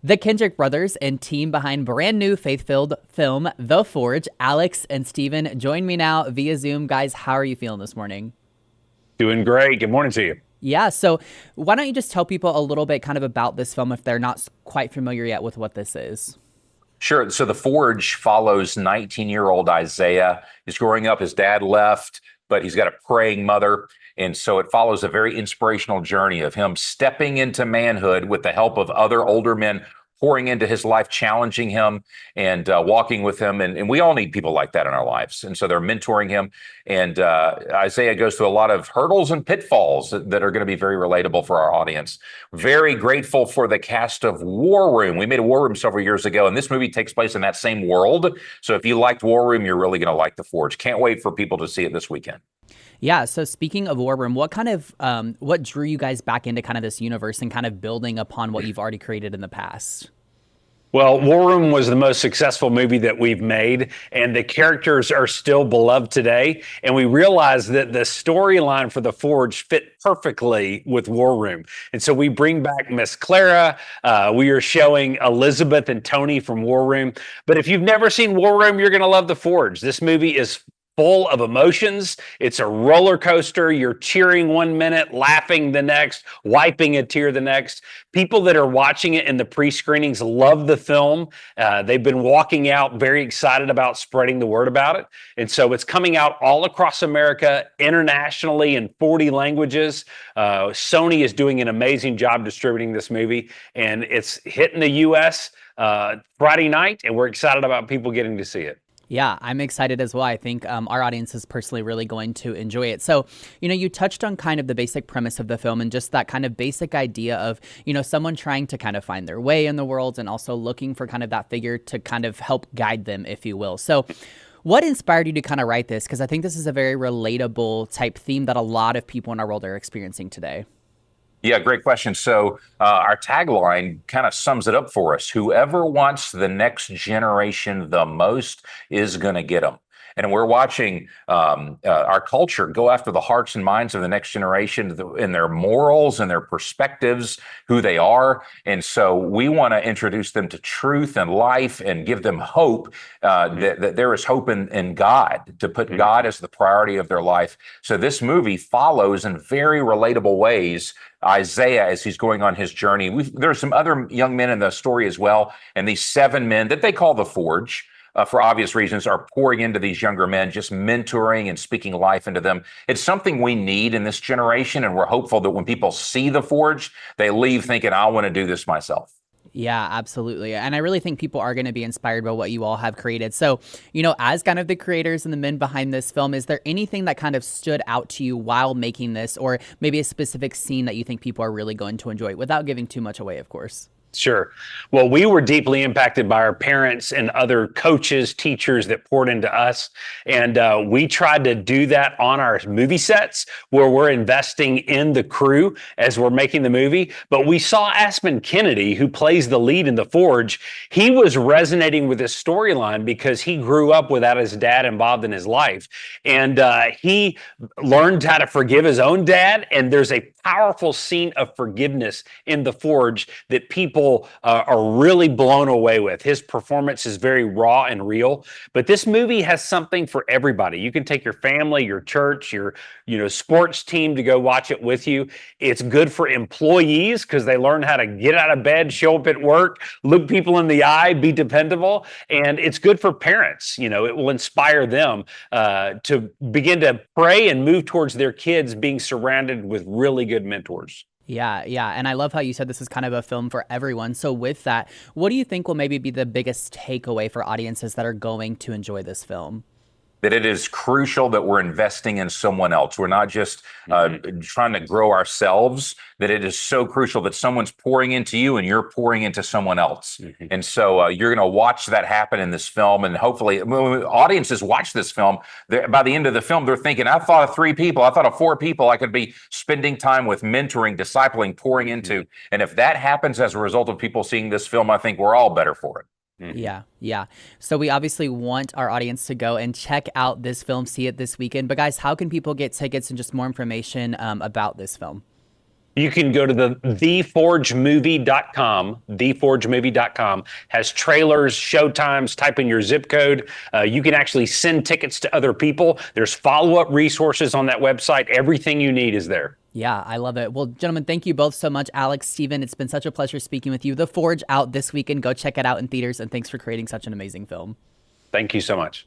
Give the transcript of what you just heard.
The Kendrick brothers and team behind brand new faith-filled film The Forge, Alex and Steven, join me now via Zoom. Guys, how are you feeling this morning? Doing great. Good morning to you. Yeah, so why don't you just tell people a little bit kind of about this film if they're not quite familiar yet with what this is? Sure. So The Forge follows 19-year-old Isaiah. He's growing up, his dad left, but he's got a praying mother. And so it follows a very inspirational journey of him stepping into manhood with the help of other older men pouring into his life, challenging him and walking with him. And we all need people like that in our lives. And so they're mentoring him. And Isaiah goes through a lot of hurdles and pitfalls that are going to be very relatable for our audience. Very grateful for the cast of War Room. We made a War Room several years ago, and this movie takes place in that same world. So if you liked War Room, you're really going to like The Forge. Can't wait for people to see it this weekend. Yeah, so speaking of War Room, what kind of, what drew you guys back into kind of this universe and kind of building upon what you've already created in the past? Well, War Room was the most successful movie that we've made, and the characters are still beloved today. And we realized that the storyline for The Forge fit perfectly with War Room. And so we bring back Miss Clara. We are showing Elizabeth and Tony from War Room. But if you've never seen War Room, you're going to love The Forge. This movie is full of emotions. It's a roller coaster. You're cheering 1 minute, laughing the next, wiping a tear the next. People that are watching it in the pre-screenings love the film. They've been walking out very excited about spreading the word about it. And so it's coming out all across America, internationally in 40 languages. Sony is doing an amazing job distributing this movie, and it's hitting the U.S. Friday night, and we're excited about people getting to see it. Yeah, I'm excited as well. I think our audience is personally really going to enjoy it. So, you touched on kind of the basic premise of the film and just that kind of basic idea of, someone trying to kind of find their way in the world and also looking for kind of that figure to kind of help guide them, if you will. So what inspired you to kind of write this? Because I think this is a very relatable type theme that a lot of people in our world are experiencing today. Yeah, great question. So our tagline kind of sums it up for us. Whoever wants the next generation the most is going to get them. And we're watching our culture go after the hearts and minds of the next generation in their morals and their perspectives, who they are. And so we want to introduce them to truth and life and give them hope that there is hope in God, to put God as the priority of their life. So this movie follows in very relatable ways Isaiah as he's going on his journey. There's some other young men in the story as well. And these 7 men that they call the Forge, for obvious reasons, are pouring into these younger men, just mentoring and speaking life into them. It's something we need in this generation, and we're hopeful that when people see The Forge, they leave thinking, I want to do this myself. Yeah, absolutely. And I really think people are going to be inspired by what you all have created. So, as kind of the creators and the men behind this film, is there anything that kind of stood out to you while making this, or maybe a specific scene that you think people are really going to enjoy without giving too much away, of course? Sure. Well, we were deeply impacted by our parents and other coaches, teachers that poured into us. And we tried to do that on our movie sets where we're investing in the crew as we're making the movie. But we saw Aspen Kennedy, who plays the lead in The Forge. He was resonating with this storyline because he grew up without his dad involved in his life. And he learned how to forgive his own dad. And there's a powerful scene of forgiveness in The Forge that people are really blown away with. His performance is very raw and real, but this movie has something for everybody. You can take your family, your church, your sports team to go watch it with you. It's good for employees because they learn how to get out of bed, show up at work, look people in the eye, be dependable. And it's good for parents. It will inspire them to begin to pray and move towards their kids being surrounded with really good mentors. Yeah. And I love how you said this is kind of a film for everyone. So with that, what do you think will maybe be the biggest takeaway for audiences that are going to enjoy this film? That it is crucial that we're investing in someone else. We're not just trying to grow ourselves, that it is so crucial that someone's pouring into you and you're pouring into someone else. And so you're going to watch that happen in this film. And hopefully when audiences watch this film, by the end of the film, they're thinking, I thought of 3 people, I thought of 4 people I could be spending time with, mentoring, discipling, pouring into. And if that happens as a result of people seeing this film, I think we're all better for it. Yeah. So we obviously want our audience to go and check out this film, see it this weekend. But guys, how can people get tickets and just more information about this film? You can go to the theforgemovie.com. Theforgemovie.com has trailers, showtimes. Type in your zip code. You can actually send tickets to other people. There's follow-up resources on that website. Everything you need is there. Yeah, I love it. Well, gentlemen, thank you both so much. Alex, Steven, it's been such a pleasure speaking with you. The Forge out this weekend. Go check it out in theaters, and thanks for creating such an amazing film. Thank you so much.